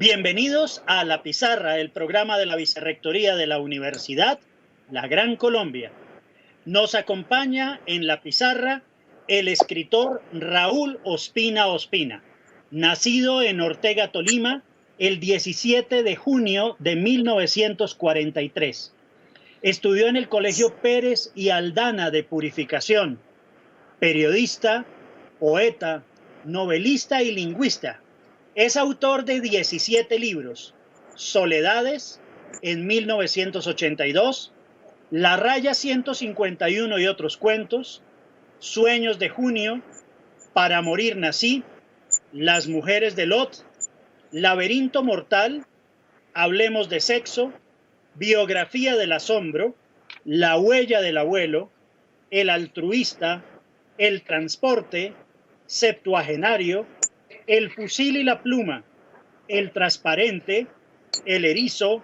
Bienvenidos a La Pizarra, el programa de la Vicerrectoría de la Universidad La Gran Colombia. Nos acompaña en La Pizarra el escritor Raúl Ospina Ospina, nacido en Ortega, Tolima, el 17 de junio de 1943. Estudió en el Colegio Pérez y Aldana de Purificación. Periodista, poeta, novelista y lingüista. Es autor de 17 libros: Soledades, en 1982, La Raya 151 y otros cuentos, Sueños de junio, Para morir nací, Las mujeres de Lot, Laberinto mortal, Hablemos de sexo, Biografía del asombro, La huella del abuelo, El altruista, El transporte, Septuagenario, El fusil y la pluma, El transparente, El erizo,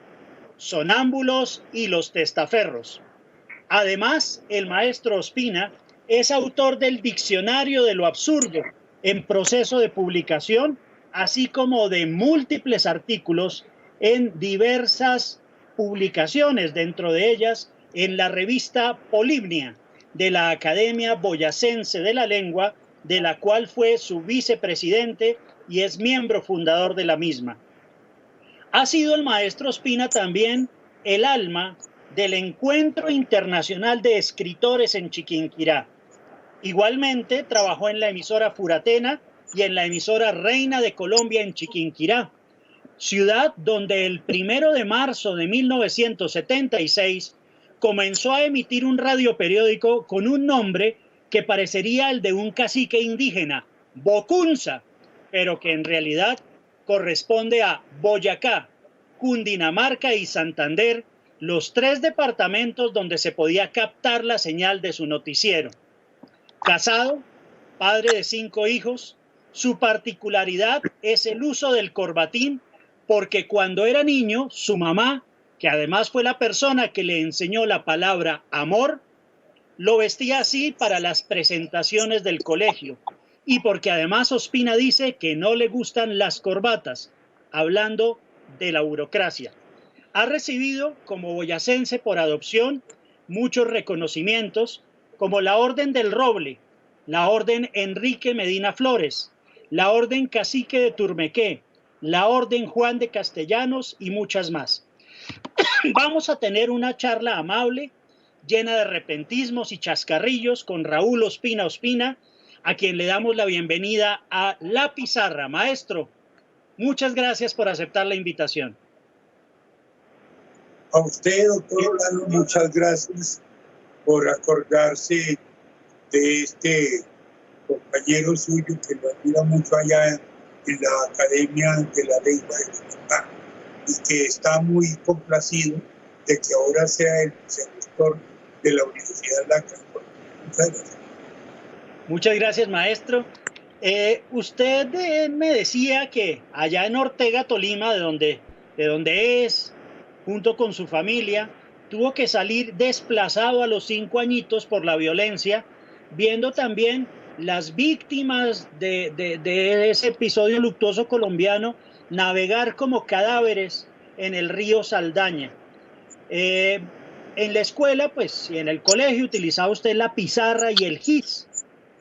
Sonámbulos y Los testaferros. Además, el maestro Ospina es autor del Diccionario de lo absurdo, en proceso de publicación, así como de múltiples artículos en diversas publicaciones, dentro de ellas en la revista Polibnia de la Academia Boyacense de la Lengua, de la cual fue su vicepresidente y es miembro fundador de la misma. Ha sido el maestro Ospina también el alma del Encuentro Internacional de Escritores en Chiquinquirá. Igualmente trabajó en la emisora Furatena y en la emisora Reina de Colombia en Chiquinquirá, ciudad donde el 1 de marzo de 1976 comenzó a emitir un radioperiódico con un nombre que parecería el de un cacique indígena, Bocunza, pero que en realidad corresponde a Boyacá, Cundinamarca y Santander, los tres departamentos donde se podía captar la señal de su noticiero. Casado, padre de 5 hijos, su particularidad es el uso del corbatín, porque cuando era niño, su mamá, que además fue la persona que le enseñó la palabra amor, lo vestía así para las presentaciones del colegio, y porque además Ospina dice que no le gustan las corbatas, hablando de la burocracia. Ha recibido como boyacense por adopción muchos reconocimientos, como la Orden del Roble, la Orden Enrique Medina Flores, la Orden Cacique de Turmequé, la Orden Juan de Castellanos y muchas más. Vamos a tener una charla amable, llena de repentismos y chascarrillos, con Raúl Ospina Ospina, a quien le damos la bienvenida a La Pizarra. Maestro, muchas gracias por aceptar la invitación. A usted, doctor Orlando, muchas gracias por acordarse de este compañero suyo que lo admira mucho allá en la Academia de la Lengua de Bogotá y que está muy complacido de que ahora sea el vicerrector de la Universidad de la Gran Colombia. Muchas gracias. Muchas gracias, maestro. Usted me decía que allá en Ortega, Tolima, de donde es, junto con su familia, tuvo que salir desplazado a los 5 añitos por la violencia, viendo también las víctimas de ese episodio luctuoso colombiano navegar como cadáveres en el río Saldaña. En la escuela, pues, y en el colegio utilizaba usted la pizarra y el gis.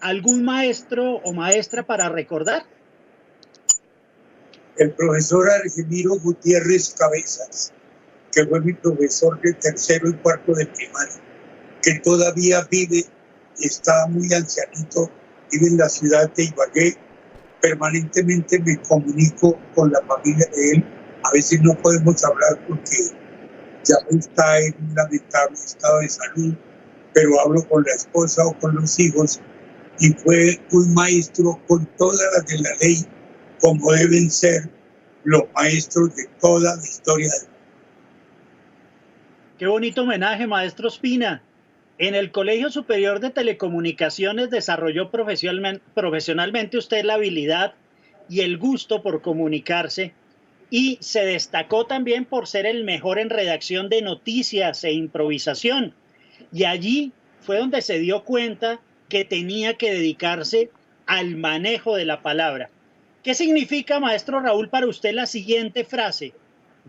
¿Algún maestro o maestra para recordar? El profesor Argemiro Gutiérrez Cabezas, que fue mi profesor de 3º y 4º de primaria, que todavía vive, está muy ancianito, vive en la ciudad de Ibagué. Permanentemente me comunico con la familia de él. A veces no podemos hablar porque ya está en un lamentable estado de salud, pero hablo con la esposa o con los hijos, y fue un maestro con todas las de la ley, como deben ser los maestros de toda la historia del mundo. Qué bonito homenaje, maestro Ospina. En el Colegio Superior de Telecomunicaciones desarrolló profesionalmente usted la habilidad y el gusto por comunicarse, y se destacó también por ser el mejor en redacción de noticias e improvisación. Y allí fue donde se dio cuenta que tenía que dedicarse al manejo de la palabra. ¿Qué significa, maestro Raúl, para usted la siguiente frase?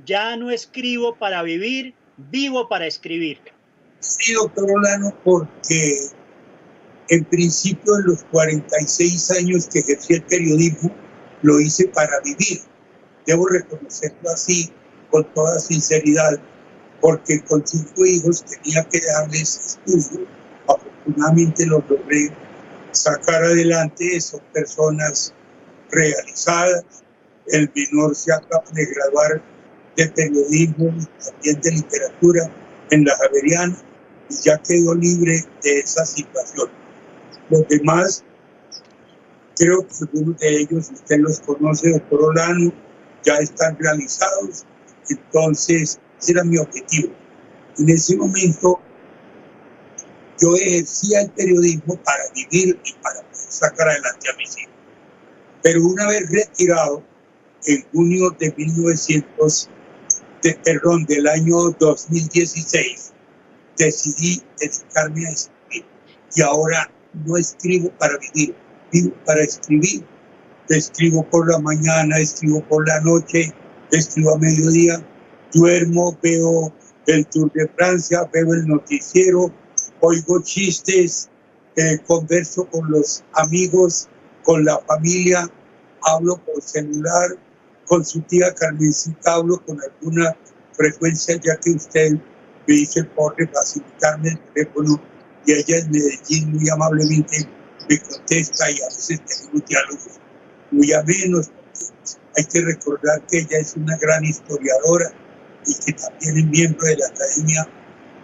Ya no escribo para vivir, vivo para escribir. Sí, doctor Olano, porque en principio en los 46 años que ejercí el periodismo, lo hice para vivir. Debo reconocerlo así, con toda sinceridad, porque con 5 hijos tenía que darles estudio. Afortunadamente lo logré sacar adelante. Son personas realizadas. El menor se acaba de graduar de periodismo y también de literatura en la Javeriana y ya quedó libre de esa situación. Los demás, creo que algunos de ellos usted los conoce, doctor Olano, ya están realizados. Entonces, ese era mi objetivo. En ese momento, yo ejercía el periodismo para vivir y para poder sacar adelante a mis hijos. Pero una vez retirado, en junio de del año 2016, decidí dedicarme a escribir. Y ahora no escribo para vivir, vivo para escribir. Escribo por la mañana, escribo por la noche, escribo a mediodía, duermo, veo el Tour de Francia, veo el noticiero, oigo chistes, converso con los amigos, con la familia, hablo por celular, con su tía Carmencita hablo con alguna frecuencia, ya que usted me dice por facilitarme el teléfono y ella en Medellín muy amablemente me contesta y a veces tenemos diálogos muy amenos. Hay que recordar que ella es una gran historiadora y que también es miembro de la Academia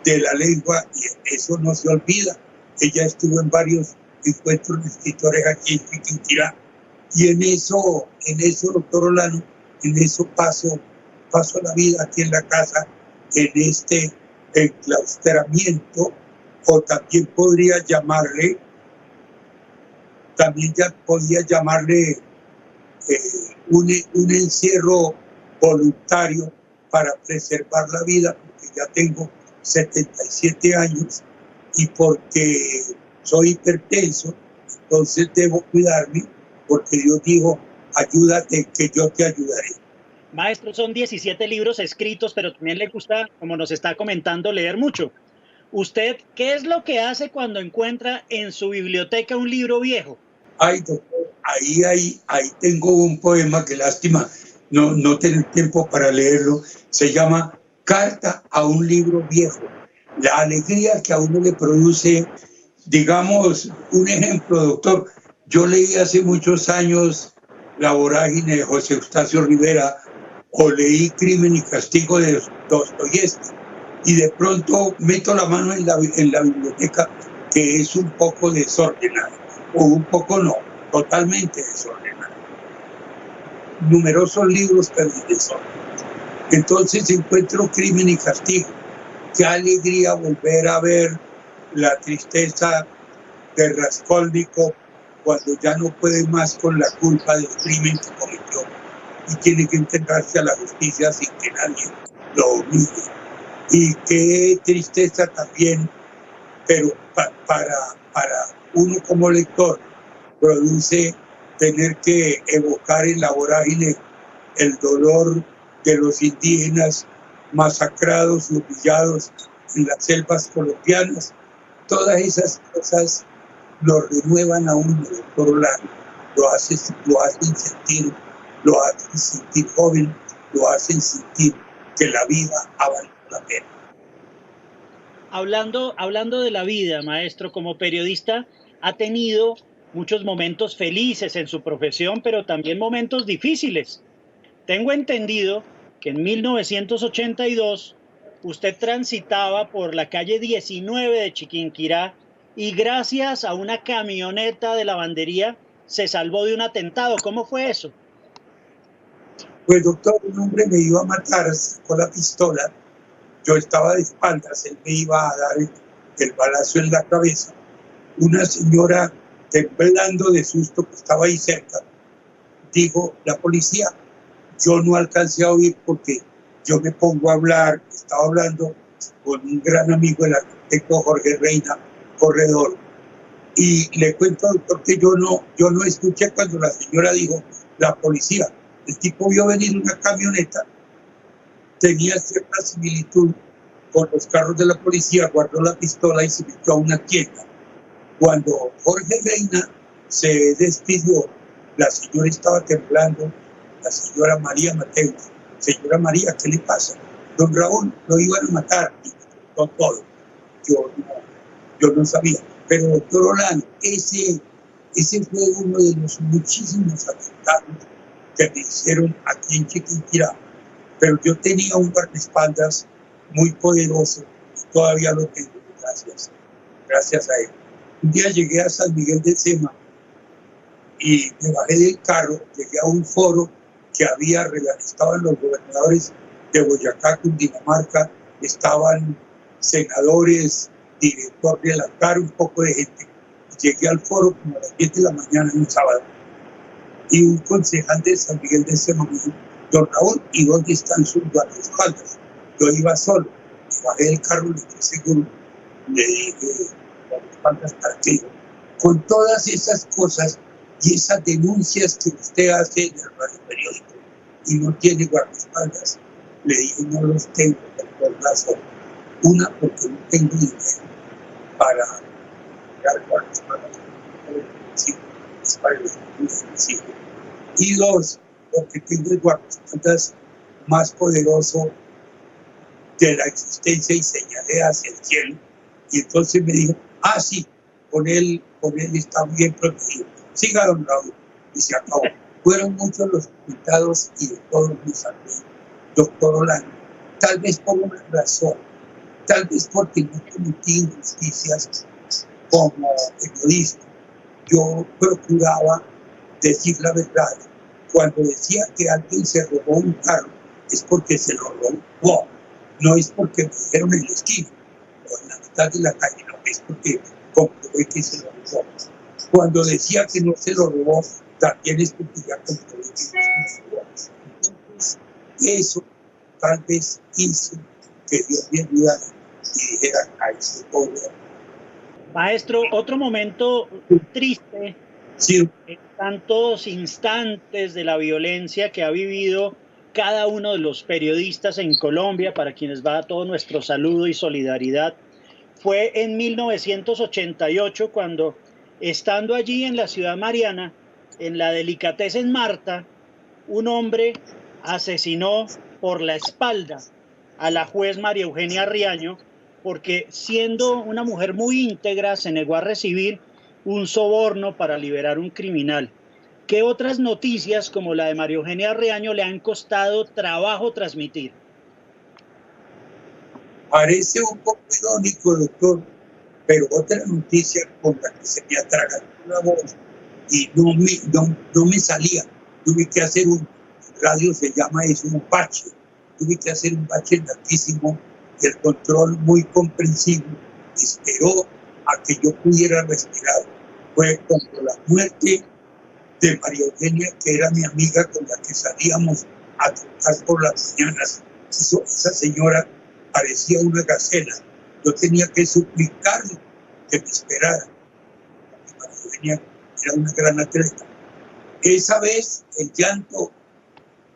de la Lengua y eso no se olvida. Ella estuvo en varios encuentros de escritores aquí en Chiquinquirá y en eso, doctor Olano, en eso paso la vida aquí en la casa, en este enclaustramiento, o también podría llamarle un encierro voluntario para preservar la vida, porque ya tengo 77 años y porque soy hipertenso, entonces debo cuidarme, porque Dios dijo, ayúdate que yo te ayudaré. Maestro, son 17 libros escritos, pero también le gusta, como nos está comentando, leer mucho. ¿Usted qué es lo que hace cuando encuentra en su biblioteca un libro viejo? Ay, doctor, ahí tengo un poema que lástima no tener tiempo para leerlo. Se llama Carta a un libro viejo. La alegría que a uno le produce, digamos, un ejemplo, doctor. Yo leí hace muchos años La vorágine de José Eustacio Rivera o leí Crimen y Castigo de Dostoyevski y de pronto meto la mano en la biblioteca, que es un poco desordenada, o un poco no, totalmente desordenada. Numerosos libros que desorden. Entonces encuentro Crimen y Castigo. Qué alegría volver a ver la tristeza de Raskolnikov cuando ya no puede más con la culpa del crimen que cometió y tiene que entregarse a la justicia sin que nadie lo humille. Y qué tristeza también, pero para uno como lector produce tener que evocar en la vorágine el dolor de los indígenas masacrados y humillados en las selvas colombianas. Todas esas cosas lo renuevan a uno, doctor Olano, lo hacen sentir joven, lo hacen sentir que la vida ha valido la pena. Hablando de la vida, maestro, como periodista, ha tenido muchos momentos felices en su profesión, pero también momentos difíciles. Tengo entendido que en 1982 usted transitaba por la calle 19 de Chiquinquirá y gracias a una camioneta de lavandería se salvó de un atentado. ¿Cómo fue eso? Pues doctor, un hombre me iba a matar, sacó la pistola, yo estaba de espaldas, él me iba a dar el balazo en la cabeza. Una señora, temblando de susto que estaba ahí cerca, dijo, la policía. Yo no alcancé a oír porque yo me pongo a hablar, estaba hablando con un gran amigo, el arquitecto Jorge Reina Corredor, y le cuento, doctor, que yo no escuché cuando la señora dijo, la policía. El tipo vio venir una camioneta, tenía cierta similitud con los carros de la policía, guardó la pistola y se metió a una tienda. Cuando Jorge Reina se despidió, la señora estaba temblando, la señora María Mateo. Señora María, ¿qué le pasa? Don Raúl, lo iban a matar. Y me contó todo. Yo no sabía. Pero, doctor Orlando, ese fue uno de los muchísimos atentados que me hicieron aquí en Chiquinquirá. Pero yo tenía un guardaespaldas muy poderoso y todavía lo tengo, gracias a él. Un día llegué a San Miguel de Sema y me bajé del carro, llegué a un foro que estaban los gobernadores de Boyacá, Cundinamarca, estaban senadores, director de la CAR, un poco de gente. Llegué al foro como a las 10 de la mañana un sábado y un concejal de San Miguel de Sema me dijo: don Raúl, ¿y dónde están sus guardaespaldas? Yo iba solo, me bajé del carro, le dije seguro, le dije guardaespaldas para qué. Con todas esas cosas y esas denuncias que usted hace en el radio periódico y no tiene guardaespaldas, le dije: no los tengo por razón. Una, porque no tengo dinero para pagar guardaespaldas, es para el municipio. Y dos, porque tengo el guardaespaldas más poderoso de la existencia, y señalé hacia el cielo. Y entonces me dijo: ah, sí, con él está bien protegido. Siga, don Raúl. Y se acabó. Fueron muchos los invitados y de todos me salvé, doctor Orlando. Tal vez por una razón, tal vez porque no cometí injusticias como periodista. Yo procuraba decir la verdad. Cuando decía que alguien se robó un carro, es porque se lo robó. No es porque me dijeron en la esquina o en la mitad de la calle, no, es porque comprobé que se lo robó. Cuando decía que no se lo robó, también es porque ya comprobé que no se lo robó. Entonces, eso tal vez hizo que Dios me ayudara y dijera: a ese pobre. Maestro, otro momento triste, sí, en tantos instantes de la violencia que ha vivido cada uno de los periodistas en Colombia, para quienes va todo nuestro saludo y solidaridad, fue en 1988 cuando, estando allí en la ciudad mariana, en la Delicatessen Marta, un hombre asesinó por la espalda a la juez María Eugenia Riaño, porque siendo una mujer muy íntegra se negó a recibir un soborno para liberar un criminal. ¿Qué otras noticias como la de María Eugenia Riaño le han costado trabajo transmitir? Parece un poco irónico, doctor, pero otra noticia con la que se me atragantó la voz y no me salía. Tuve que hacer radio se llama eso, un bache. Tuve que hacer un bache larguísimo y el control muy comprensivo esperó a que yo pudiera respirar. Fue cuando la muerte de María Eugenia, que era mi amiga con la que salíamos a trotar por las mañanas. Esa señora parecía una gacela. Yo tenía que suplicarle que me esperara. María Eugenia era una gran atleta. Esa vez el llanto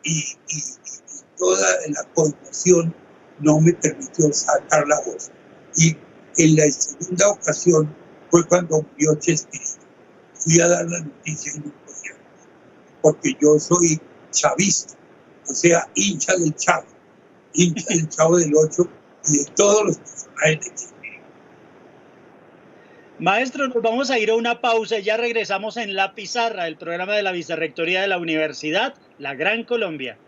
y toda la conmoción no me permitió sacar la voz. Y en la segunda ocasión fue cuando murió Chespirito. Fui a dar la noticia y no podía, porque yo soy chavista, o sea, hincha del Chavo del 8 y de todos los personajes de Chespirito. Maestro, nos vamos a ir a una pausa y ya regresamos en La Pizarra, el programa de la Vicerrectoría de la Universidad La Gran Colombia.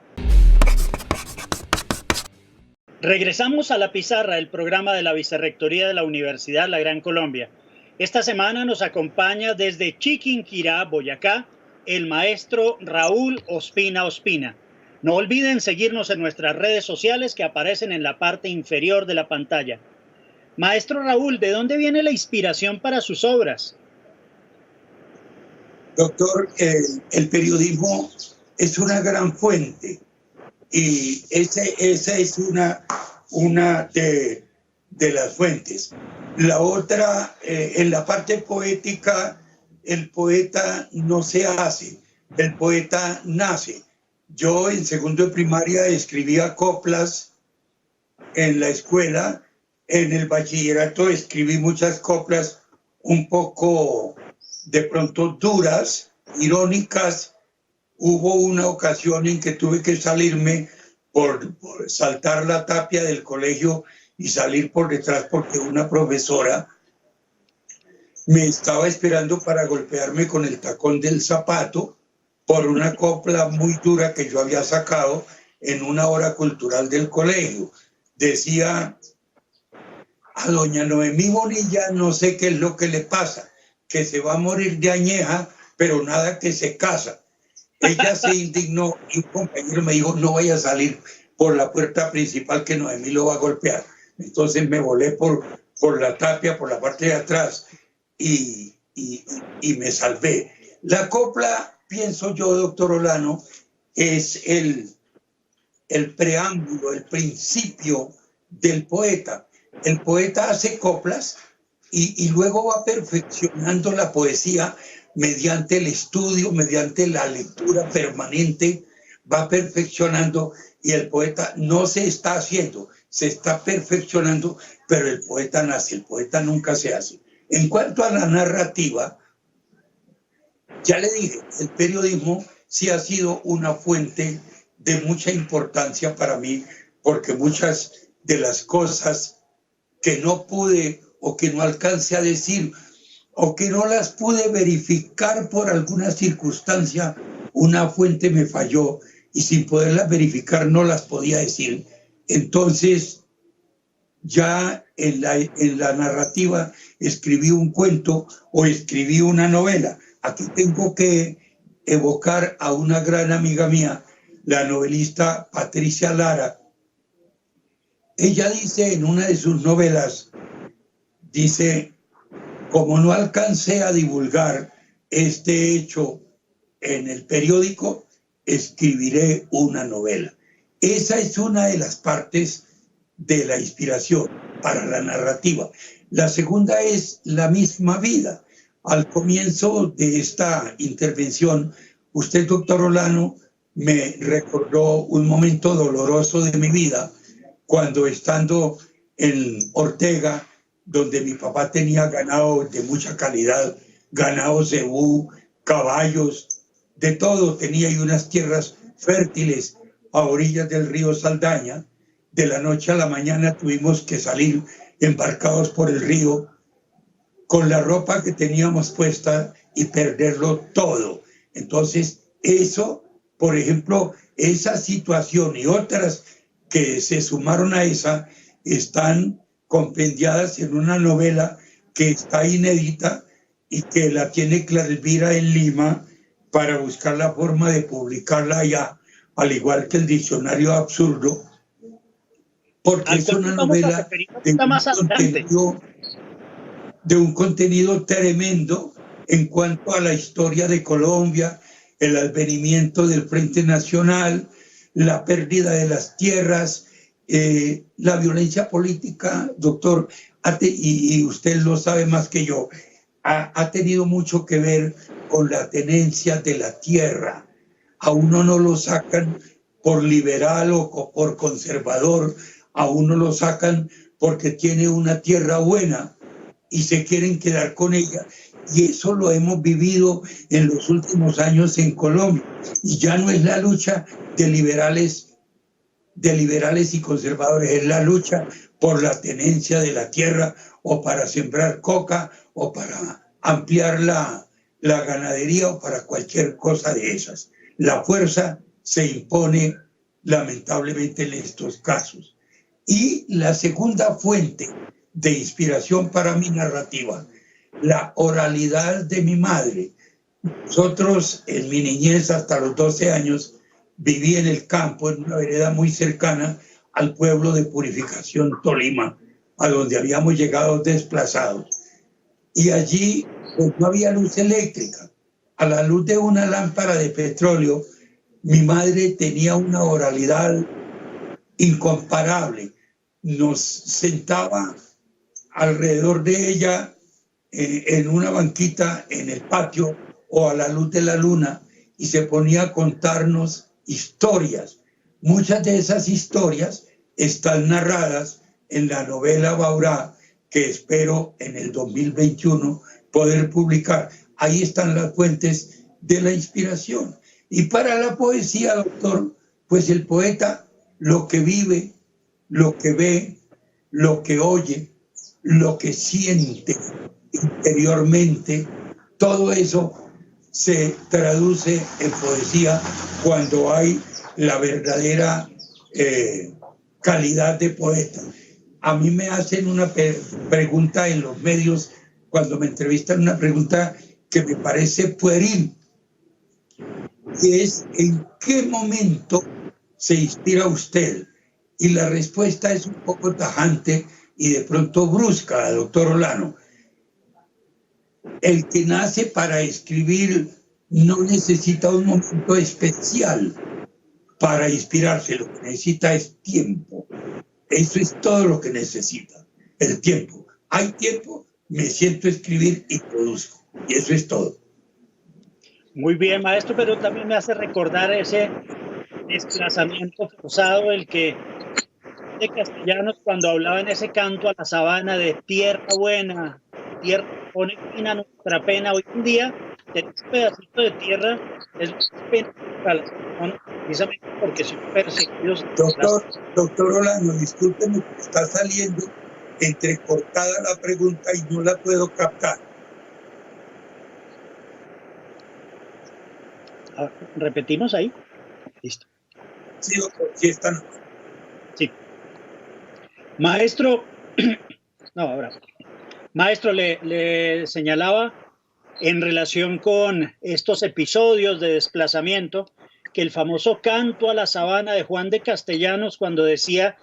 Regresamos a La Pizarra, el programa de la Vicerrectoría de la Universidad La Gran Colombia. Esta semana nos acompaña desde Chiquinquirá, Boyacá, el maestro Raúl Ospina Ospina. No olviden seguirnos en nuestras redes sociales que aparecen en la parte inferior de la pantalla. Maestro Raúl, ¿de dónde viene la inspiración para sus obras? Doctor, el periodismo es una gran fuente y esa es una de las fuentes. La otra, en la parte poética, el poeta no se hace, el poeta nace. Yo en segundo de primaria escribía coplas en la escuela, en el bachillerato escribí muchas coplas un poco de pronto duras, irónicas. Hubo una ocasión en que tuve que salirme por saltar la tapia del colegio y salir por detrás porque una profesora me estaba esperando para golpearme con el tacón del zapato por una copla muy dura que yo había sacado en una hora cultural del colegio. Decía: a doña Noemí Bonilla no sé qué es lo que le pasa, que se va a morir de añeja, pero nada que se casa. Ella se indignó y un compañero me dijo: no vaya a salir por la puerta principal que Noemí lo va a golpear. Entonces me volé por la tapia, por la parte de atrás y me salvé. La copla, pienso yo, doctor Olano, es el preámbulo, el principio del poeta. El poeta hace coplas y luego va perfeccionando la poesía mediante el estudio, mediante la lectura permanente, va perfeccionando, y el poeta no se está haciendo, se está perfeccionando, pero el poeta nace, el poeta nunca se hace. En cuanto a la narrativa, ya le dije, el periodismo sí ha sido una fuente de mucha importancia para mí, porque muchas de las cosas que no pude o que no alcancé a decir o que no las pude verificar por alguna circunstancia, una fuente me falló y sin poderlas verificar no las podía decir. Entonces, ya en la narrativa escribí un cuento o escribí una novela. Aquí tengo que evocar a una gran amiga mía, la novelista Patricia Lara. Ella dice en una de sus novelas, dice: como no alcancé a divulgar este hecho en el periódico, escribiré una novela. Esa es una de las partes de la inspiración para la narrativa. La segunda es la misma vida. Al comienzo de esta intervención, usted, doctor Olano, me recordó un momento doloroso de mi vida, cuando estando en Ortega, donde mi papá tenía ganado de mucha calidad, ganado cebú, caballos, de todo tenía, y unas tierras fértiles a orillas del río Saldaña. De la noche a la mañana tuvimos que salir embarcados por el río con la ropa que teníamos puesta y perderlo todo. Entonces, eso, por ejemplo, esa situación y otras que se sumaron a esa, están compendiadas en una novela que está inédita y que la tiene Clara Elvira en Lima para buscar la forma de publicarla allá, al igual que el Diccionario Absurdo, porque es una novela de un contenido tremendo en cuanto a la historia de Colombia, el advenimiento del Frente Nacional, la pérdida de las tierras, la violencia política, doctor, y usted lo sabe más que yo, ha tenido mucho que ver con la tenencia de la tierra. A uno no lo sacan por liberal o por conservador, a uno lo sacan porque tiene una tierra buena y se quieren quedar con ella. Y eso lo hemos vivido en los últimos años en Colombia. Y ya no es la lucha de liberales y conservadores, es la lucha por la tenencia de la tierra, o para sembrar coca, o para ampliar la ganadería, o para cualquier cosa de esas. La fuerza se impone lamentablemente en estos casos. Y la segunda fuente de inspiración para mi narrativa, la oralidad de mi madre. Nosotros en mi niñez, hasta los 12 años, viví en el campo, en una vereda muy cercana al pueblo de Purificación, Tolima, a donde habíamos llegado desplazados. Y allí pues, no había luz eléctrica. A la luz de una lámpara de petróleo, mi madre tenía una oralidad incomparable. Nos sentaba alrededor de ella en una banquita en el patio o a la luz de la luna, y se ponía a contarnos historias. Muchas de esas historias están narradas en la novela Baurá, que espero en el 2021 poder publicar. Ahí están las fuentes de la inspiración. Y para la poesía, doctor, pues el poeta lo que vive, lo que ve, lo que oye, lo que siente interiormente, todo eso se traduce en poesía cuando hay la verdadera calidad de poeta. A mí me hacen una pregunta en los medios, cuando me entrevistan, una pregunta que me parece pueril, y es: ¿en qué momento se inspira usted? Y la respuesta es un poco tajante y de pronto brusca, doctor Olano. El que nace para escribir no necesita un momento especial para inspirarse, lo que necesita es tiempo. Eso es todo lo que necesita, el tiempo. Hay tiempo, me siento a escribir y produzco, y eso es todo. Muy bien, maestro, pero también me hace recordar ese desplazamiento forzado, el que de Castellanos, cuando hablaba en ese canto a la sabana de tierra buena, tierra que pone fin a nuestra pena. Hoy en día, ese pedacito de tierra es pena para las personas, precisamente porque son perseguidos. Doctor Olano, discúlpeme, está saliendo entrecortada la pregunta y no la puedo captar. ¿Repetimos ahí? Listo. Sí, doctor, sí está. Sí. Maestro, no, ahora. Maestro, le señalaba en relación con estos episodios de desplazamiento que el famoso canto a la sabana de Juan de Castellanos, cuando decía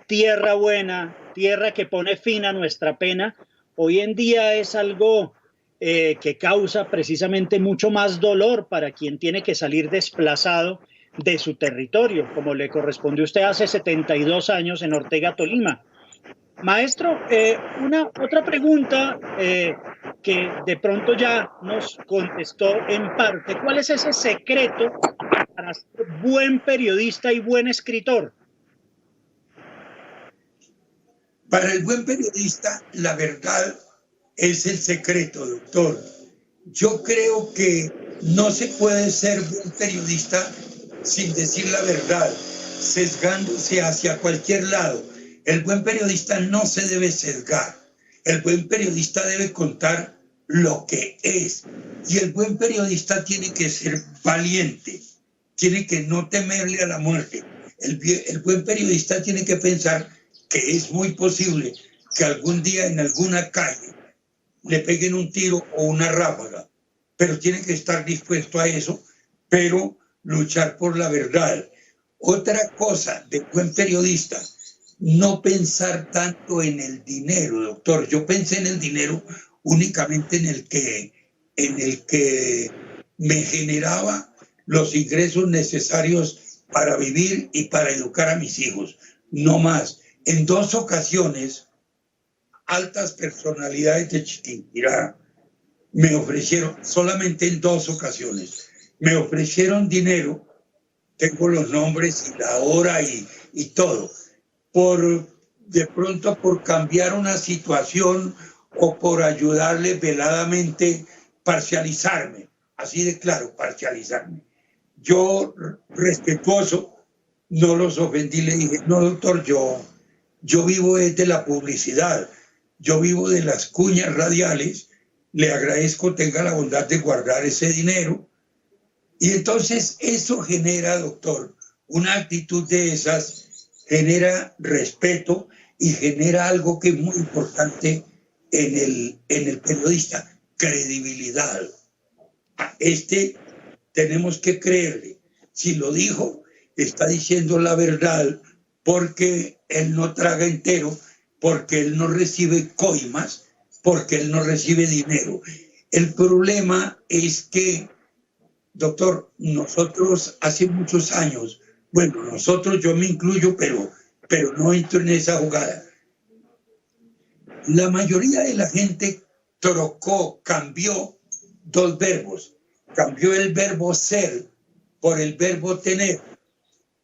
tierra buena, tierra que pone fin a nuestra pena, hoy en día es algo que causa precisamente mucho más dolor para quien tiene que salir desplazado de su territorio, como le correspondió a usted hace 72 años en Ortega, Tolima. Maestro, otra pregunta que de pronto ya nos contestó en parte. ¿Cuál es ese secreto para ser buen periodista y buen escritor? Para el buen periodista, la verdad es el secreto, doctor. Yo creo que no se puede ser buen periodista sin decir la verdad, sesgándose hacia cualquier lado. El buen periodista no se debe sesgar. El buen periodista debe contar lo que es. Y el buen periodista tiene que ser valiente, tiene que no temerle a la muerte. El buen periodista tiene que pensar que es muy posible que algún día en alguna calle le peguen un tiro o una ráfaga, pero tiene que estar dispuesto a eso, pero luchar por la verdad. Otra cosa de buen periodista: no pensar tanto en el dinero, doctor. Yo pensé en el dinero únicamente en el que me generaba los ingresos necesarios para vivir y para educar a mis hijos, no más. En 2 ocasiones, altas personalidades de Chiquinquirá me ofrecieron, solamente en 2 ocasiones, me ofrecieron dinero, tengo los nombres y la hora y todo, de pronto por cambiar una situación o por ayudarle veladamente, parcializarme, así de claro, parcializarme. Yo, respetuoso, no los ofendí, le dije: no, doctor, yo vivo de la publicidad, yo vivo de las cuñas radiales, le agradezco tenga la bondad de guardar ese dinero. Y entonces eso genera, doctor, una actitud de esas, genera respeto y genera algo que es muy importante en el periodista: credibilidad. A tenemos que creerle. Si lo dijo, está diciendo la verdad, porque él no traga entero, porque él no recibe coimas, porque él no recibe dinero. El problema es que, doctor, nosotros hace muchos años, bueno, nosotros, yo me incluyo, pero no entro en esa jugada. La mayoría de la gente cambió 2 verbos: cambió el verbo ser por el verbo tener.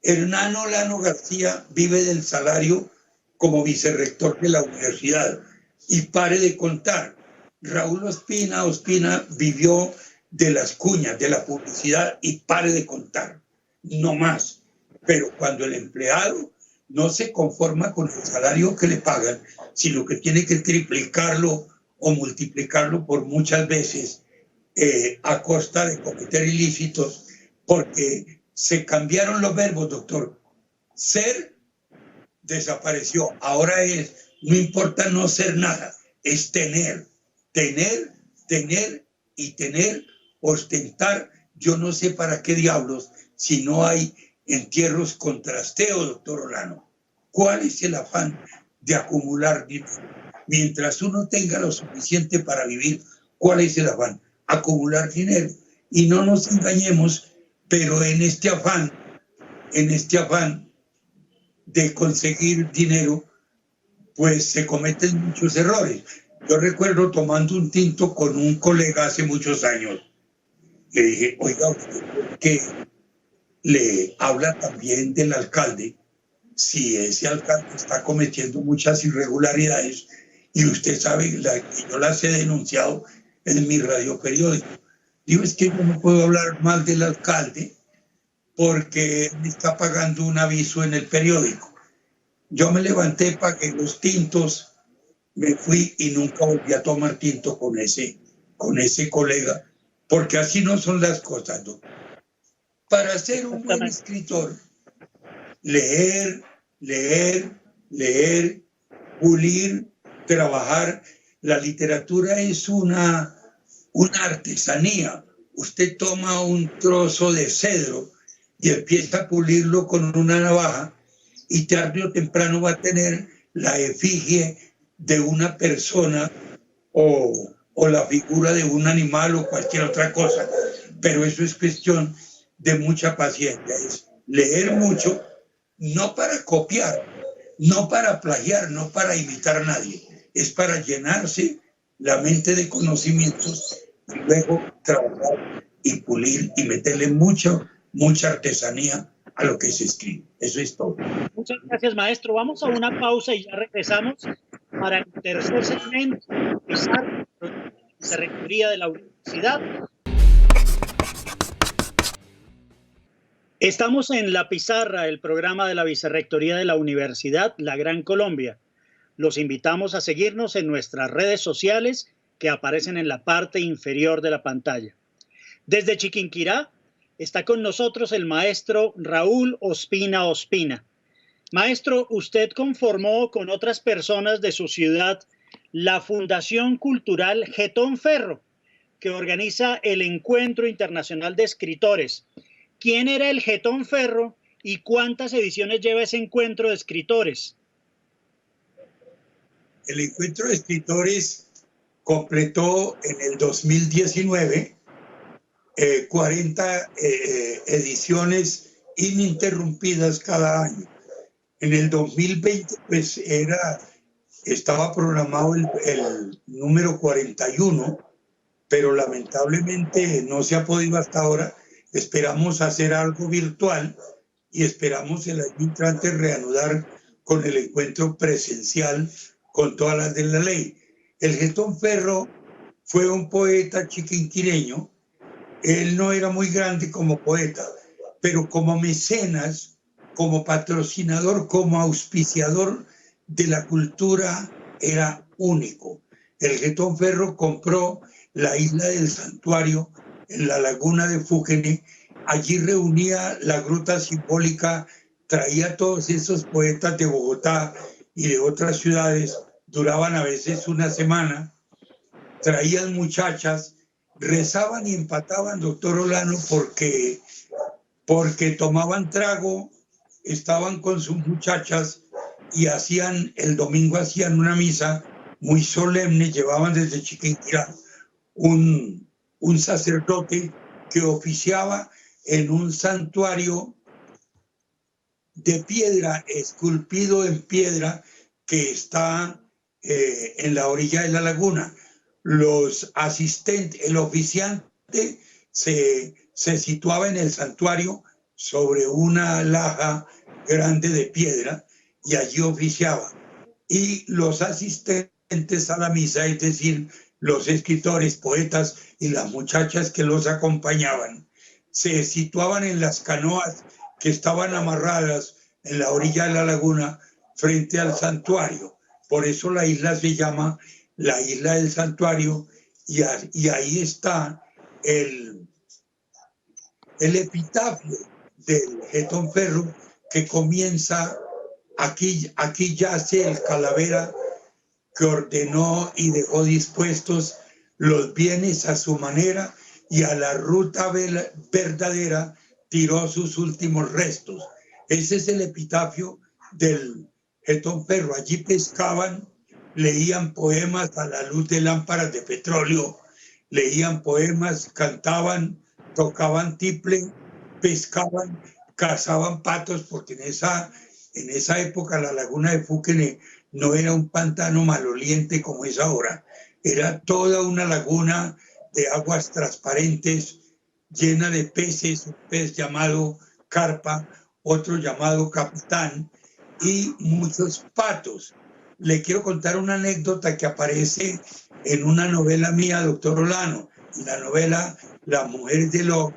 Hernán Olano García vive del salario como vicerrector de la universidad. Y pare de contar. Raúl Ospina vivió de las cuñas, de la publicidad, y pare de contar. No más. Pero cuando el empleado no se conforma con el salario que le pagan, sino que tiene que triplicarlo o multiplicarlo por muchas veces a costa de cometer ilícitos, porque se cambiaron los verbos, doctor. Ser desapareció. Ahora no importa no ser nada, es tener, y tener, ostentar. Yo no sé para qué diablos, si no hay entierros con trasteo, doctor Olano. ¿Cuál es el afán de acumular dinero? Mientras uno tenga lo suficiente para vivir, ¿cuál es el afán? Acumular dinero. Y no nos engañemos, pero en este afán de conseguir dinero, pues se cometen muchos errores. Yo recuerdo tomando un tinto con un colega hace muchos años. Le dije, oiga, ¿usted qué le habla también del alcalde? Si ese alcalde está cometiendo muchas irregularidades, y usted sabe que yo las he denunciado en mi radioperiódico. Digo, es que yo no puedo hablar mal del alcalde porque me está pagando un aviso en el periódico. Yo me levanté, pagué los tintos, me fui y nunca volví a tomar tinto con ese colega, porque así no son las cosas, ¿no? Para ser un buen escritor, leer, pulir, trabajar. La literatura es una artesanía. Usted toma un trozo de cedro y empieza a pulirlo con una navaja, y tarde o temprano va a tener la efigie de una persona o la figura de un animal o cualquier otra cosa. Pero eso es cuestión de mucha paciencia. Es leer mucho, no para copiar, no para plagiar, no para imitar a nadie. Es para llenarse la mente de conocimientos y luego trabajar y pulir y meterle mucha artesanía a lo que se escribe. Eso es todo. Muchas gracias, maestro. Vamos a una pausa y ya regresamos para el tercer segmento, la Vicerrectoría de la Universidad. Estamos en La Pizarra, el programa de la Vicerrectoría de la Universidad, La Gran Colombia. Los invitamos a seguirnos en nuestras redes sociales que aparecen en la parte inferior de la pantalla. Desde Chiquinquirá está con nosotros el maestro Raúl Ospina. Maestro, usted conformó con otras personas de su ciudad la Fundación Cultural Getón Ferro, que organiza el Encuentro Internacional de Escritores. ¿Quién era el Getón Ferro y cuántas ediciones lleva ese encuentro de escritores? El Encuentro de Escritores completó en el 2019 40 ediciones ininterrumpidas cada año. En el 2020 pues estaba programado el número 41, pero lamentablemente no se ha podido hasta ahora. Esperamos hacer algo virtual y esperamos el año entrante reanudar con el encuentro presencial con todas las de la ley. El Getón Ferro fue un poeta chiquinquireño. Él no era muy grande como poeta, pero como mecenas, como patrocinador, como auspiciador de la cultura, era único. El Getón Ferro compró la isla del Santuario en la laguna de Fúgene. Allí reunía la gruta simbólica, traía todos esos poetas de Bogotá y de otras ciudades, duraban a veces una semana, traían muchachas, rezaban y empataban, doctor Olano, porque tomaban trago, estaban con sus muchachas y el domingo hacían una misa muy solemne. Llevaban desde Chiquinquirá un sacerdote que oficiaba en un santuario de piedra, esculpido en piedra, que está en la orilla de la laguna. Los asistentes, el oficiante se situaba en el santuario sobre una laja grande de piedra y allí oficiaba. Y los asistentes a la misa, es decir, los escritores, poetas y las muchachas que los acompañaban, se situaban en las canoas que estaban amarradas en la orilla de la laguna frente al santuario. Por eso la isla se llama la isla del santuario y ahí está el epitafio del Getón Ferro que comienza: aquí yace el calavera que ordenó y dejó dispuestos los bienes a su manera y a la ruta verdadera tiró sus últimos restos. Ese es el epitafio del Getón Ferro. Allí pescaban, leían poemas a la luz de lámparas de petróleo, leían poemas, cantaban, tocaban tiple, pescaban, cazaban patos, porque en esa época la laguna de Fuquene no era un pantano maloliente como es ahora, era toda una laguna de aguas transparentes llena de peces, un pez llamado carpa, otro llamado capitán y muchos patos. Le quiero contar una anécdota que aparece en una novela mía, doctor Olano. En la novela Las Mujeres de Lo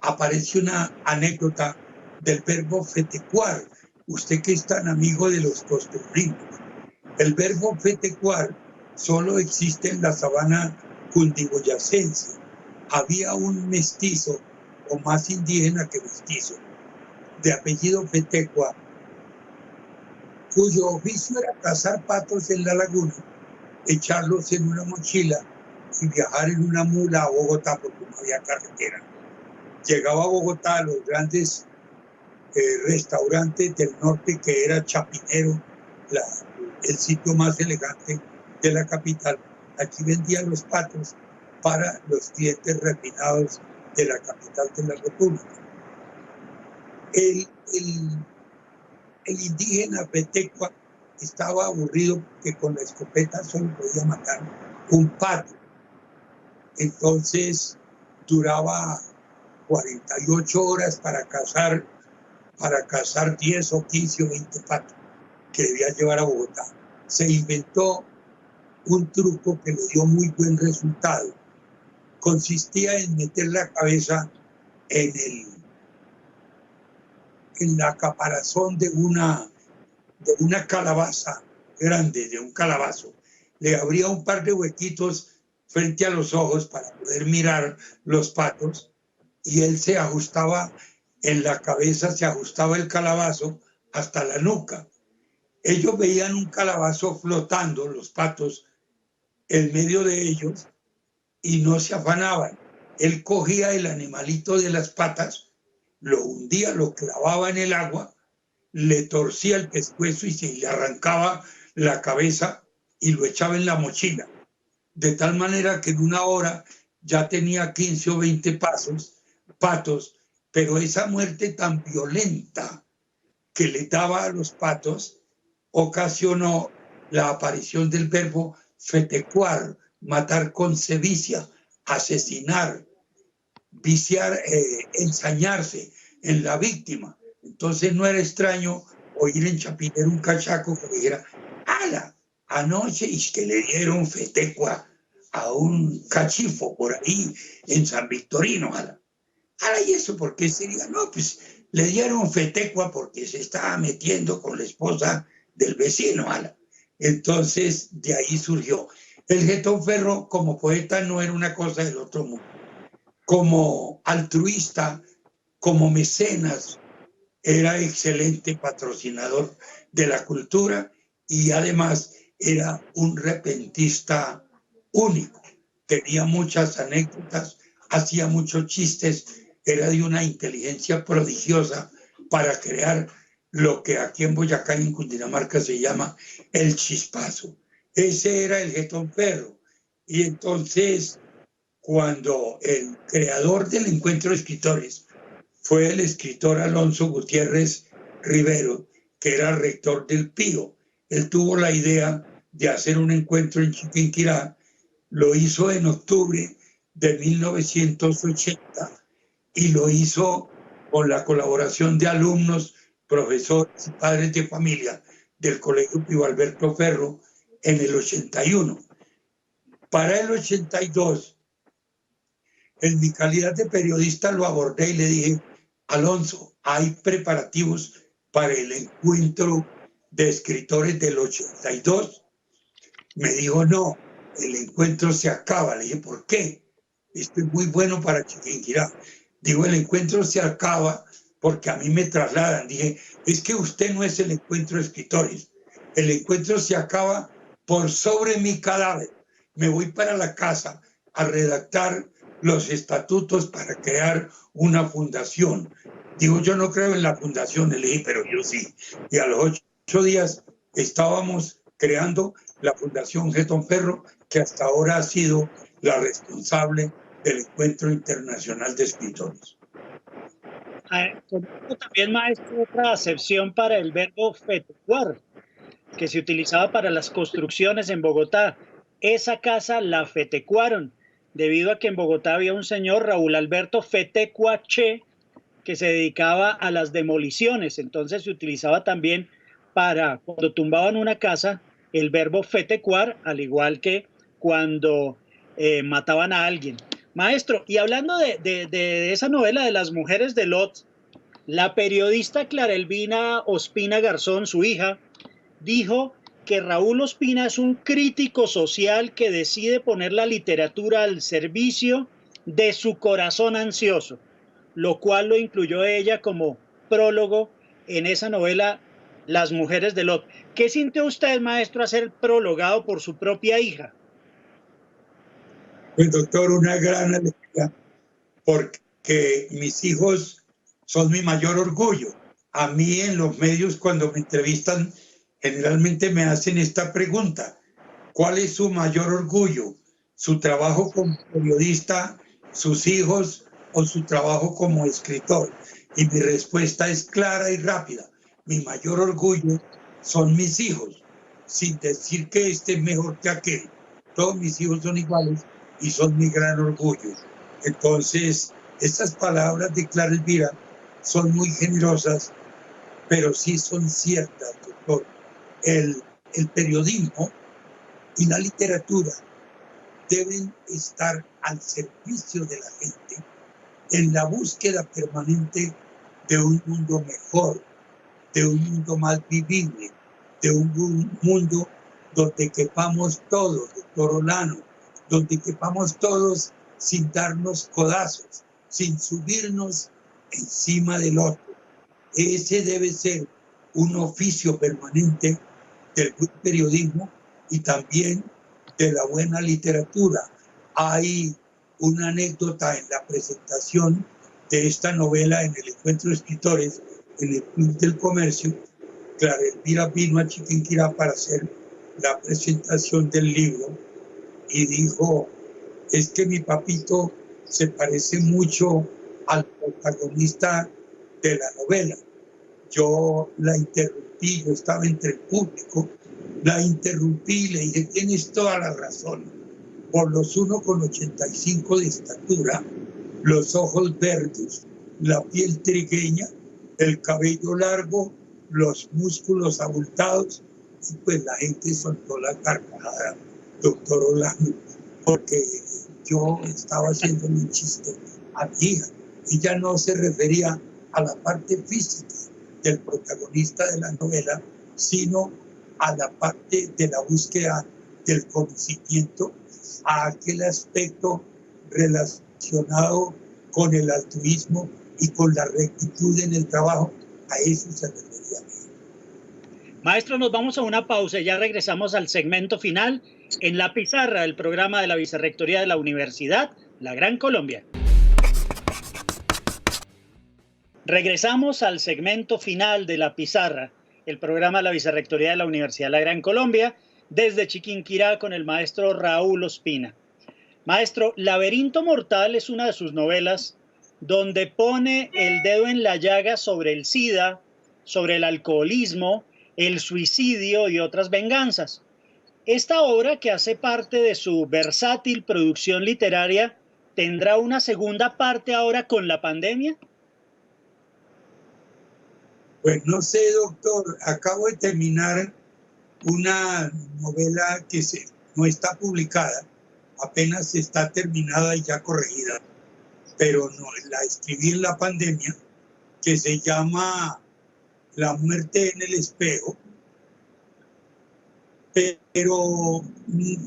aparece una anécdota del verbo fetecuar. Usted que es tan amigo de los costumbrinos. El verbo fetecuar solo existe en la sabana cundiboyacense. Había un mestizo, o más indígena que mestizo, de apellido Fetecua, cuyo oficio era cazar patos en la laguna, echarlos en una mochila y viajar en una mula a Bogotá porque no había carretera. Llegaba a Bogotá a los grandes restaurantes del norte, que era Chapinero, el sitio más elegante de la capital. Aquí vendían los patos para los clientes refinados de la capital de la República. El indígena Petecua estaba aburrido porque con la escopeta solo podía matar un pato. Entonces duraba 48 horas para cazar 10 o 15 o 20 patos que debía llevar a Bogotá. Se inventó un truco que le dio muy buen resultado. Consistía en meter la cabeza en la caparazón de una calabaza grande, de un calabazo. Le abría un par de huequitos frente a los ojos para poder mirar los patos y él se ajustaba en la cabeza, se ajustaba el calabazo hasta la nuca. Ellos veían un calabazo flotando, los patos, en medio de ellos, y no se afanaban. Él cogía el animalito de las patas, lo hundía, lo clavaba en el agua, le torcía el pescuezo y se le arrancaba la cabeza y lo echaba en la mochila. De tal manera que en una hora ya tenía 15 o 20 patos, pero esa muerte tan violenta que le daba a los patos ocasionó la aparición del verbo fetecuar, matar con sevicia, asesinar, viciar, ensañarse en la víctima. Entonces no era extraño oír en Chapinero un cachaco que dijera: ¡ala! Anoche es que le dieron fetecua a un cachifo por ahí en San Victorino, ¡ala! ¡Ala! ¿Y eso por qué sería? No, pues le dieron fetecua porque se estaba metiendo con la esposa del vecino, ¡ala! Entonces de ahí surgió. El Getón Ferro como poeta no era una cosa del otro mundo. Como altruista, como mecenas, era excelente patrocinador de la cultura y además era un repentista único. Tenía muchas anécdotas, hacía muchos chistes, era de una inteligencia prodigiosa para crear lo que aquí en Boyacá y en Cundinamarca se llama el chispazo. Ese era el Getón Ferro. Y entonces, cuando el creador del Encuentro de Escritores fue el escritor Alonso Gutiérrez Rivero, que era rector del Pío, él tuvo la idea de hacer un encuentro en Chiquinquirá, lo hizo en octubre de 1980 y lo hizo con la colaboración de alumnos, profesores y padres de familia del Colegio Pío Alberto Ferro en el 81. Para el 82, en mi calidad de periodista lo abordé y le dije: Alonso, ¿hay preparativos para el encuentro de escritores del 82? Me dijo: no, el encuentro se acaba. Le dije: ¿por qué? Esto es muy bueno para Chiquinquirá. Digo: el encuentro se acaba porque a mí me trasladan. Dije: es que usted no es el encuentro de escritores. El encuentro se acaba por sobre mi cadáver. Me voy para la casa a redactar los estatutos para crear una fundación. Digo: yo no creo en la fundación. Le dije: pero yo sí. Y a los 8 días estábamos creando la Fundación Getón Ferro, que hasta ahora ha sido la responsable del Encuentro Internacional de Escritores. Conozco también, maestro, otra acepción para el verbo fetecuar, que se utilizaba para las construcciones en Bogotá. Esa casa la fetecuaron, debido a que en Bogotá había un señor, Raúl Alberto Fetecua Che, que se dedicaba a las demoliciones. Entonces se utilizaba también para cuando tumbaban una casa el verbo fetecuar, al igual que cuando mataban a alguien. Maestro, y hablando de esa novela de las mujeres de Lot, la periodista Clara Elvina Ospina Garzón, su hija, dijo que Raúl Ospina es un crítico social que decide poner la literatura al servicio de su corazón ansioso, lo cual lo incluyó ella como prólogo en esa novela Las mujeres de Lot. ¿Qué sintió usted, maestro, a ser prologado por su propia hija? Pues, doctor, una gran alegría, porque mis hijos son mi mayor orgullo. A mí en los medios, cuando me entrevistan, generalmente me hacen esta pregunta: ¿cuál es su mayor orgullo? ¿Su trabajo como periodista, sus hijos o su trabajo como escritor? Y mi respuesta es clara y rápida: mi mayor orgullo son mis hijos, sin decir que este es mejor que aquel. Todos mis hijos son iguales y son mi gran orgullo. Entonces, estas palabras de Clara Elvira son muy generosas, pero sí son ciertas, doctor. El periodismo y la literatura deben estar al servicio de la gente en la búsqueda permanente de un mundo mejor, de un mundo más vivible, de un mundo donde quepamos todos, doctor Olano, donde quepamos todos sin darnos codazos, sin subirnos encima del otro. Ese debe ser un oficio permanente del buen periodismo y también de la buena literatura. Hay una anécdota en la presentación de esta novela en el Encuentro de Escritores en el Club del Comercio. Clara Elvira vino a Chiquinquirá para hacer la presentación del libro y dijo: es que mi papito se parece mucho al protagonista de la novela. Yo la interrumpí, yo estaba entre el público, la interrumpí y le dije: tienes toda la razón. Por los 1,85 de estatura, los ojos verdes, la piel trigueña, el cabello largo, los músculos abultados, y pues la gente soltó la carcajada, doctor Olano, porque yo estaba haciendo un chiste a mi hija. Ella no se refería a la parte física del protagonista de la novela, sino a la parte de la búsqueda del conocimiento, a aquel aspecto relacionado con el altruismo y con la rectitud en el trabajo. A eso se refería a mí. Maestro, nos vamos a una pausa y ya regresamos al segmento final en La Pizarra, el programa de la Vicerrectoría de la Universidad La Gran Colombia. Regresamos al segmento final de La Pizarra, el programa de la Vicerrectoría de la Universidad La Gran Colombia, desde Chiquinquirá con el maestro Raúl Ospina. Maestro, Laberinto Mortal es una de sus novelas donde pone el dedo en la llaga sobre el SIDA, sobre el alcoholismo, el suicidio y otras venganzas. Esta obra, que hace parte de su versátil producción literaria, ¿Tendrá una segunda parte ahora con la pandemia? Pues no sé, doctor. Acabo de terminar una novela que no está publicada, apenas está terminada y ya corregida, pero no, la escribí en la pandemia, que se llama La muerte en el espejo, pero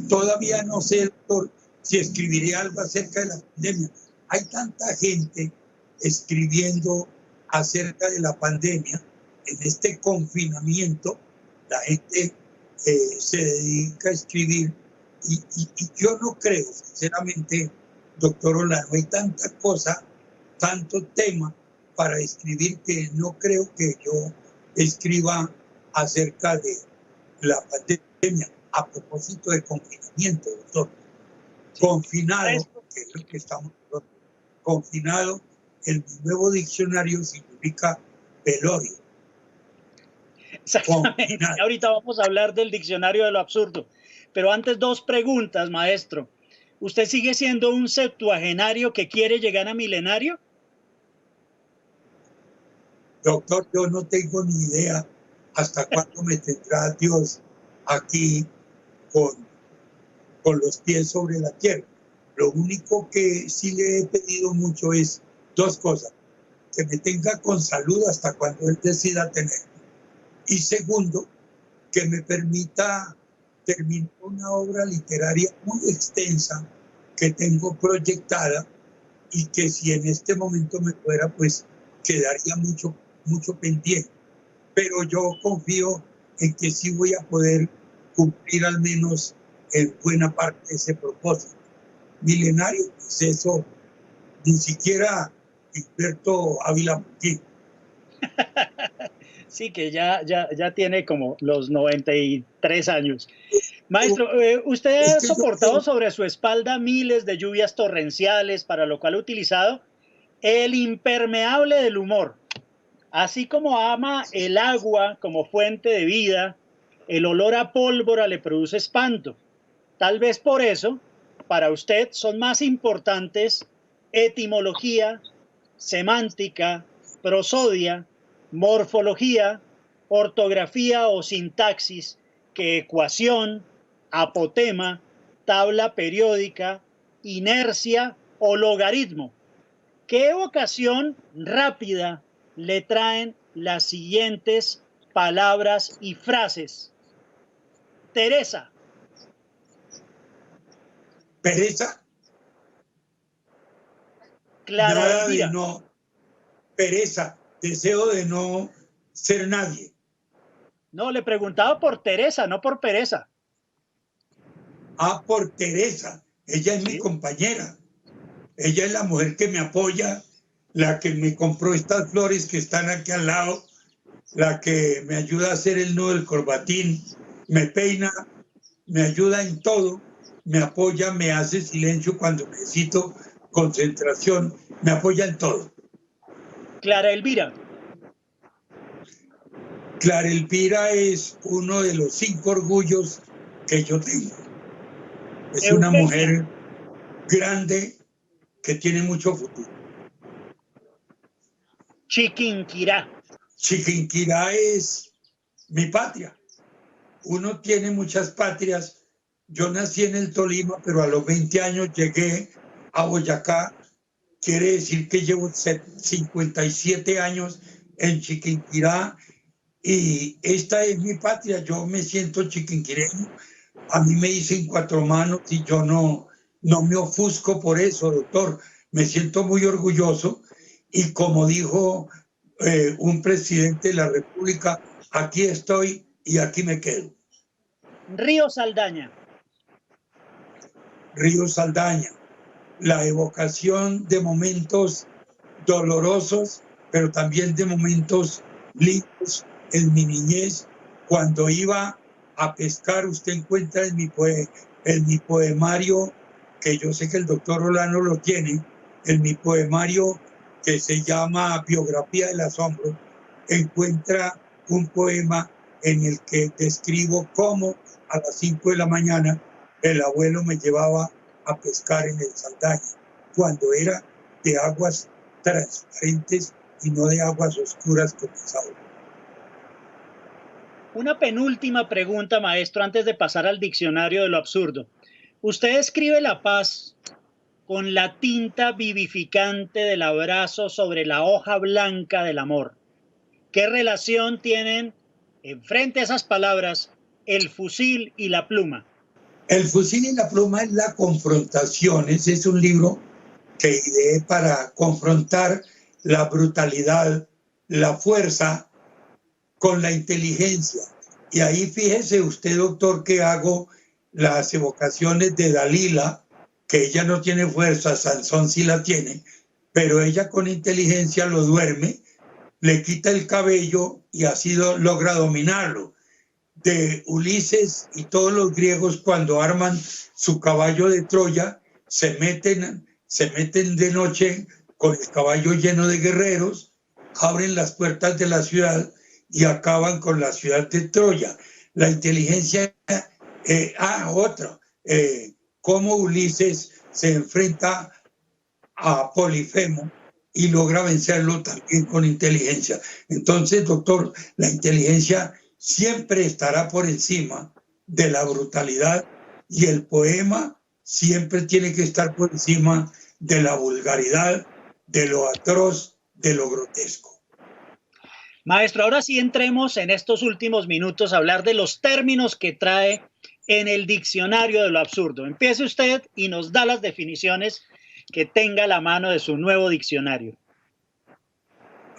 todavía no sé, doctor, si escribiré algo acerca de la pandemia. Hay tanta gente escribiendo acerca de la pandemia en este confinamiento. La gente se dedica a escribir y yo no creo, sinceramente, doctor Olano, hay tanta cosa, tanto tema para escribir que no creo que yo escriba acerca de la pandemia. A propósito de confinamiento, doctor. Confinado, que es lo que estamos hablando, confinado, el nuevo diccionario significa velorio. Exactamente. Confinado. Ahorita vamos a hablar del diccionario de lo absurdo. Pero antes, dos preguntas, maestro. ¿Usted sigue siendo un septuagenario que quiere llegar a milenario? Doctor, yo no tengo ni idea hasta cuándo me tendrá Dios aquí con los pies sobre la tierra. Lo único que sí le he pedido mucho es dos cosas: que me tenga con salud hasta cuando Él decida tenerme, y segundo, que me permita terminar una obra literaria muy extensa que tengo proyectada, y que si en este momento me fuera, pues quedaría mucho pendiente. Pero yo confío en que sí voy a poder cumplir al menos en buena parte de ese propósito. Milenario, pues eso, ni siquiera Gilberto Ávila Montijo. Sí, que ya tiene como los 93 años. Maestro, usted ha soportado sobre su espalda miles de lluvias torrenciales, para lo cual ha utilizado el impermeable del humor. Así como ama el agua como fuente de vida, el olor a pólvora le produce espanto. Tal vez por eso, para usted son más importantes etimología, semántica, prosodia, morfología, ortografía o sintaxis que ecuación, apotema, tabla periódica, inercia o logaritmo. ¿Qué evocación rápida le traen las siguientes palabras y frases? Teresa. Pereza. Clara Nada Elvira. de no. Pereza. Deseo de no ser nadie. No, le preguntaba por Teresa, no por pereza. Ah, por Teresa. Ella es mi compañera. Ella es la mujer que me apoya, la que me compró estas flores que están aquí al lado, la que me ayuda a hacer el nudo del corbatín, me peina, me ayuda en todo, me apoya, me hace silencio cuando necesito concentración, me apoya en todo. Clara Elvira. Clara Elvira es uno de los 5 orgullos que yo tengo. Es Eugenia. Una mujer grande que tiene mucho futuro. Chiquinquirá. Chiquinquirá es mi patria. Uno tiene muchas patrias. Yo nací en el Tolima, pero a los 20 años llegué a Boyacá. Quiere decir que llevo 57 años en Chiquinquirá, y esta es mi patria. Yo me siento chiquinquireño. A mí me dicen 4 manos y yo no me ofusco por eso, doctor. Me siento muy orgulloso, y como dijo un presidente de la República, aquí estoy y aquí me quedo. Río Saldaña. Río Saldaña, la evocación de momentos dolorosos, pero también de momentos lindos en mi niñez. Cuando iba a pescar, usted encuentra en mi poemario, que yo sé que el doctor Olano lo tiene, en mi poemario que se llama Biografía del Asombro, encuentra un poema en el que describo cómo a las 5 de la mañana el abuelo me llevaba a pescar en el Saldaña. cuando era de aguas transparentes y no de aguas oscuras como es ahora. Una penúltima pregunta, maestro, antes de pasar al diccionario de lo absurdo. Usted escribe la paz con la tinta vivificante del abrazo sobre la hoja blanca del amor. ¿Qué relación tienen, enfrente a esas palabras, el fusil y la pluma? El fusil y la pluma es la confrontación. Ese es un libro que ideé para confrontar la brutalidad, la fuerza con la inteligencia. Y ahí fíjese usted, doctor, que hago las evocaciones de Dalila, que ella no tiene fuerza, Sansón sí la tiene, pero ella con inteligencia lo duerme, le quita el cabello y así logra dominarlo. De Ulises y todos los griegos, cuando arman su caballo de Troya, se meten de noche con el caballo lleno de guerreros, abren las puertas de la ciudad y acaban con la ciudad de Troya. La inteligencia, cómo Ulises se enfrenta a Polifemo y logra vencerlo también con inteligencia. Entonces, doctor, la inteligencia siempre estará por encima de la brutalidad y el poema siempre tiene que estar por encima de la vulgaridad, de lo atroz, de lo grotesco. Maestro, ahora sí entremos en estos últimos minutos a hablar de los términos que trae en el diccionario de lo absurdo. Empiece usted y nos da las definiciones que tenga a la mano de su nuevo diccionario.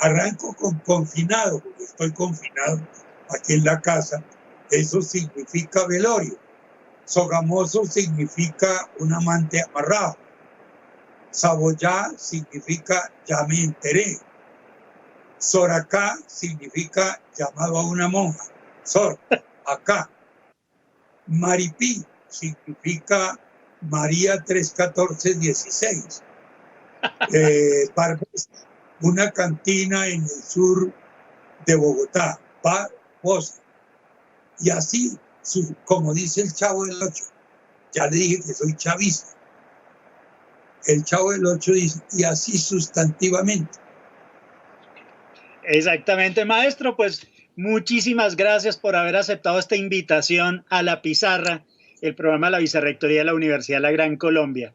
Arranco con confinado, porque estoy confinado aquí en la casa. Eso significa velorio. Sogamoso significa un amante amarrado. Saboyá significa ya me enteré. Soracá significa llamado a una monja. Sor, acá. Maripí significa María 314-16. Barbosa, una cantina en el sur de Bogotá. Barbosa. Y así, como dice el Chavo del Ocho, ya le dije que soy chavista. El Chavo del Ocho dice, y así sustantivamente. Exactamente, maestro, pues muchísimas gracias por haber aceptado esta invitación a La Pizarra, el programa de la Vicerrectoría de la Universidad de la Gran Colombia.